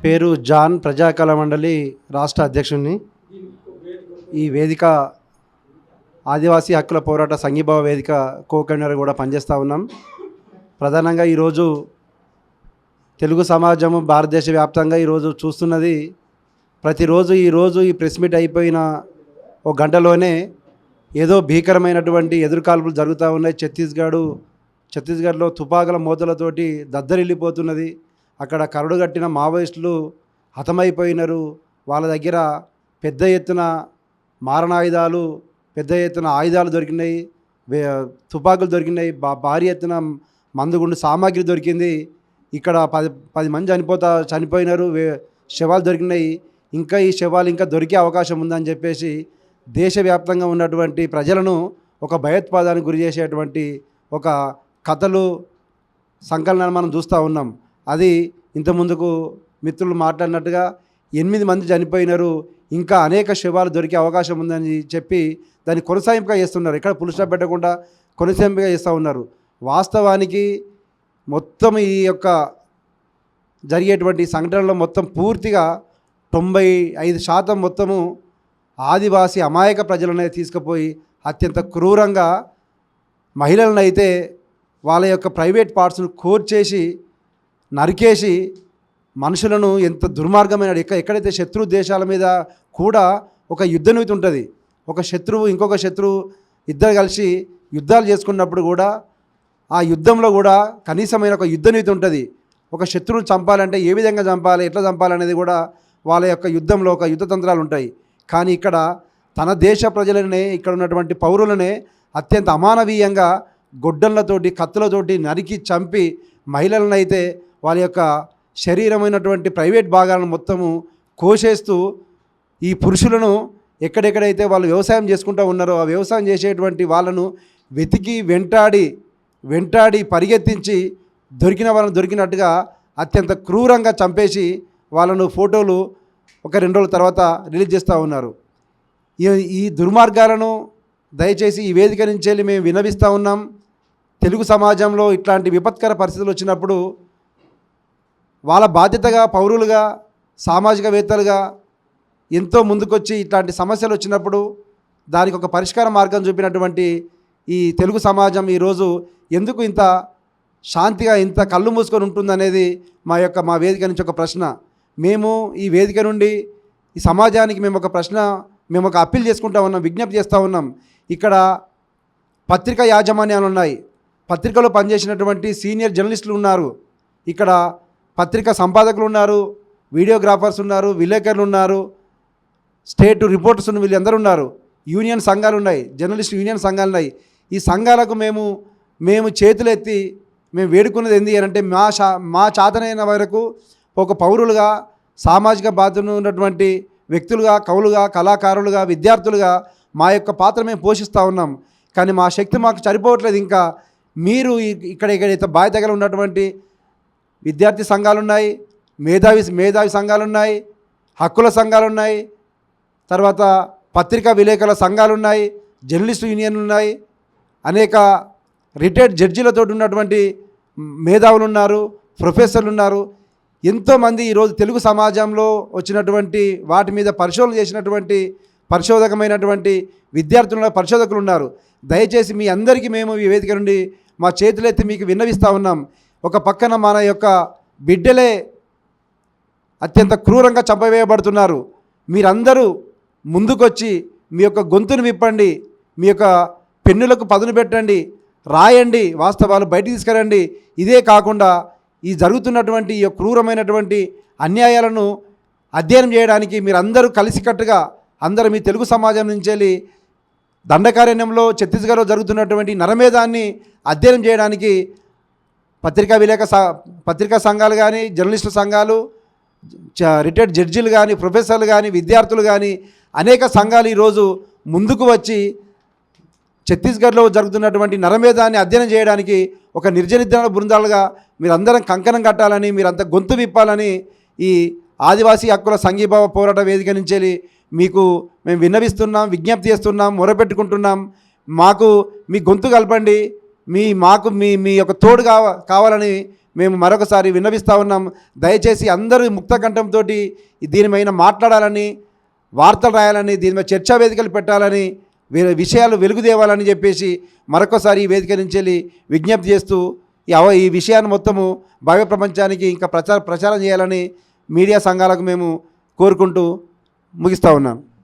పేరు జాన్, ప్రజాకళ మండలి రాష్ట్ర అధ్యక్షుడిని. ఈ వేదిక ఆదివాసీ హక్కుల పోరాట సంఘీభావ వేదిక కో-కన్వీనర్ కూడా పనిచేస్తూ ఉన్నాం. ప్రధానంగా ఈరోజు తెలుగు సమాజము భారతదేశ వ్యాప్తంగా ఈరోజు చూస్తున్నది, ప్రతిరోజు ఈరోజు ఈ ప్రెస్ మీట్ అయిపోయిన ఒక గంటలోనే ఏదో భీకరమైనటువంటి ఎదురుకాల్పులు జరుగుతూ ఉన్నాయి. ఛత్తీస్గఢ్లో తుపాకుల మోతలతోటి దద్దరిల్లిపోతున్నది. అక్కడ కరడుగట్టిన మావోయిస్టులు హతమైపోయినారు. వాళ్ళ దగ్గర పెద్ద ఎత్తున మారణాయుధాలు, పెద్ద ఎత్తున ఆయుధాలు దొరికినాయి, తుపాకులు దొరికినాయి, భారీ ఎత్తున మందుగుండు సామాగ్రి దొరికింది. ఇక్కడ 10 మంది చనిపోయినారు, శవాలు దొరికినాయి. ఇంకా ఈ శవాలు ఇంకా దొరికే అవకాశం ఉందని చెప్పేసి దేశవ్యాప్తంగా ఉన్నటువంటి ప్రజలను ఒక భయోత్పాదానికి గురి చేసేటువంటి ఒక కథలు సంకలనాన్ని మనం చూస్తూ ఉన్నాం. అది ఇంతకుముందుకు మిత్రులు మాట్లాడినట్టుగా 8 మంది చనిపోయినారు, ఇంకా అనేక శవాలు దొరికే అవకాశం ఉందని చెప్పి దాన్ని కొనసాగింపుగా చేస్తున్నారు. ఇక్కడ పుల్ స్టాప్ పెట్టకుండా కొనసాగింపుగా చేస్తూ ఉన్నారు. వాస్తవానికి మొత్తం ఈ యొక్క జరిగేటువంటి సంఘటనలో మొత్తం పూర్తిగా 95% మొత్తము ఆదివాసీ అమాయక ప్రజలనే తీసుకుపోయి అత్యంత క్రూరంగా మహిళలను అయితే వాళ్ళ యొక్క ప్రైవేట్ పార్ట్స్ను కోర్చేసి నరికేసి మనుషులను ఎంత దుర్మార్గమైన ఎక్కడైతే శత్రు దేశాల మీద కూడా ఒక యుద్ధనీతి ఉంటుంది. ఒక శత్రువు ఇంకొక శత్రువు ఇద్దరు కలిసి యుద్ధాలు చేసుకున్నప్పుడు కూడా ఆ యుద్ధంలో కూడా కనీసమైన ఒక యుద్ధనీతి ఉంటుంది. ఒక శత్రువుని చంపాలంటే ఏ విధంగా చంపాలి, ఎట్లా చంపాలనేది కూడా వాళ్ళ యొక్క యుద్ధంలో ఒక యుద్ధతంత్రాలు ఉంటాయి. కానీ ఇక్కడ తన దేశ ప్రజలనే, ఇక్కడ ఉన్నటువంటి పౌరులనే అత్యంత అమానవీయంగా గొడ్డళ్లతోటి కత్తులతోటి నరికి చంపి మహిళలను అయితే వాళ్ళ యొక్క శరీరమైనటువంటి ప్రైవేట్ భాగాలను మొత్తము కోసేస్తూ ఈ పురుషులను ఎక్కడెక్కడైతే వాళ్ళు వ్యవసాయం చేసుకుంటూ ఉన్నారో ఆ వ్యవసాయం చేసేటువంటి వాళ్ళను వెతికి వెంటాడి పరిగెత్తించి దొరికిన వాళ్ళను దొరికినట్టుగా అత్యంత క్రూరంగా చంపేసి వాళ్ళను ఫోటోలు ఒక 2 రోజుల తర్వాత రిలీజ్ చేస్తూ ఉన్నారు. ఈ దుర్మార్గాలను దయచేసి ఈ వేదిక నుంచి వెళ్ళి మేము విన్నవిస్తూ ఉన్నాం. తెలుగు సమాజంలో ఇట్లాంటి విపత్కర పరిస్థితులు వచ్చినప్పుడు వాళ్ళ బాధ్యతగా పౌరులుగా, సామాజికవేత్తలుగా ఎంతో ముందుకొచ్చి ఇట్లాంటి సమస్యలు వచ్చినప్పుడు దానికి ఒక పరిష్కార మార్గం చూపినటువంటి ఈ తెలుగు సమాజం ఈరోజు ఎందుకు ఇంత శాంతిగా ఇంత కళ్ళు మూసుకొని ఉంటుందనేది మా వేదిక నుంచి ఒక ప్రశ్న. మేము ఈ వేదిక నుండి ఈ సమాజానికి మేము ఒక అప్పీల్ చేసుకుంటా ఉన్నాం, విజ్ఞప్తి చేస్తూ ఉన్నాం. ఇక్కడ పత్రికా యాజమాన్యాలు ఉన్నాయి, పత్రికలో పనిచేసినటువంటి సీనియర్ జర్నలిస్టులు ఉన్నారు, ఇక్కడ పత్రికా సంపాదకులు ఉన్నారు, వీడియోగ్రాఫర్స్ ఉన్నారు, విలేకరులు ఉన్నారు, స్టేట్ రిపోర్టర్స్ వీళ్ళందరూ ఉన్నారు, యూనియన్ సంఘాలు ఉన్నాయి, జర్నలిస్ట్ యూనియన్ సంఘాలు ఉన్నాయి. ఈ సంఘాలకు మేము చేతులెత్తి మేము వేడుకున్నది ఏంది అంటే మా చాతనైన వరకు ఒక పౌరులుగా, సామాజిక బాధ్యత ఉన్నటువంటి వ్యక్తులుగా, కవులుగా, కళాకారులుగా, విద్యార్థులుగా మా యొక్క పాత్ర మేము పోషిస్తూ ఉన్నాం. కానీ మా శక్తి మాకు సరిపోవట్లేదు. ఇంకా మీరు ఇక్కడైతే బాధ్యతగా ఉన్నటువంటి విద్యార్థి సంఘాలు ఉన్నాయి, మేధావి సంఘాలు ఉన్నాయి, హక్కుల సంఘాలు ఉన్నాయి, తర్వాత పత్రికా విలేకరుల సంఘాలు ఉన్నాయి, జర్నలిస్టు యూనియన్లు ఉన్నాయి, అనేక రిటైర్డ్ జడ్జీలతో ఉన్నటువంటి మేధావులు ఉన్నారు, ప్రొఫెసర్లు ఉన్నారు. ఎంతోమంది ఈరోజు తెలుగు సమాజంలో వచ్చినటువంటి వాటి మీద పరిశోధన చేసినటువంటి పరిశోధకమైనటువంటి పరిశోధకులు ఉన్నారు. దయచేసి మీ అందరికీ మేము ఈ వేదిక నుండి మా చేతులెత్తి మీకు విన్నవిస్తూ ఉన్నాం. ఒక పక్కన మన యొక్క బిడ్డలే అత్యంత క్రూరంగా చంపవేయబడుతున్నారు. మీరందరూ ముందుకొచ్చి మీ యొక్క గొంతును విప్పండి, మీ యొక్క పెన్నులకు పదును పెట్టండి, రాయండి, వాస్తవాలు బయటికి తీసుకురండి. ఇదే కాకుండా ఈ జరుగుతున్నటువంటి ఈ క్రూరమైనటువంటి అన్యాయాలను అధ్యయనం చేయడానికి మీరందరూ కలిసికట్టుగా అందరూ మీ తెలుగు సమాజం నుంచి వెళ్ళి దండకారణ్యంలో ఛత్తీస్గఢ్లో జరుగుతున్నటువంటి నరమేధాన్ని అధ్యయనం చేయడానికి పత్రికా సంఘాలు కానీ, జర్నలిస్టు సంఘాలు, రిటైర్డ్ జడ్జీలు కానీ, ప్రొఫెసర్లు కానీ, విద్యార్థులు కానీ అనేక సంఘాలు ఈరోజు ముందుకు వచ్చి ఛత్తీస్గఢ్లో జరుగుతున్నటువంటి నరమేధాన్ని అధ్యయనం చేయడానికి ఒక నిర్జనిద్రణ బృందాలుగా మీరందరం కంకణం కట్టాలని, మీరంతా గొంతు విప్పాలని ఈ ఆదివాసీ హక్కుల సంఘీభావ పోరాట వేదిక నుంచి మీకు మేము విన్నవిస్తున్నాం, విజ్ఞప్తి చేస్తున్నాం, మొరపెట్టుకుంటున్నాం. మాకు మీ గొంతు కలపండి, మాకు మీ యొక్క తోడు కావాలని మేము మరొకసారి విన్నవిస్తూ ఉన్నాం. దయచేసి అందరూ ముక్త కంఠంతో దీనిపైన మాట్లాడాలని, వార్తలు రాయాలని, దీని మీద చర్చా వేదికలు పెట్టాలని, విషయాలు వెలుగుదేవాలని చెప్పేసి మరొకసారి ఈ వేదిక నుంచి వెళ్ళి విజ్ఞప్తి చేస్తూ ఈ విషయాన్ని మొత్తము భావి ప్రపంచానికి ఇంకా ప్రచారం చేయాలని మీడియా సంఘాలకు మేము కోరుకుంటూ ముగిస్తూ ఉన్నాను.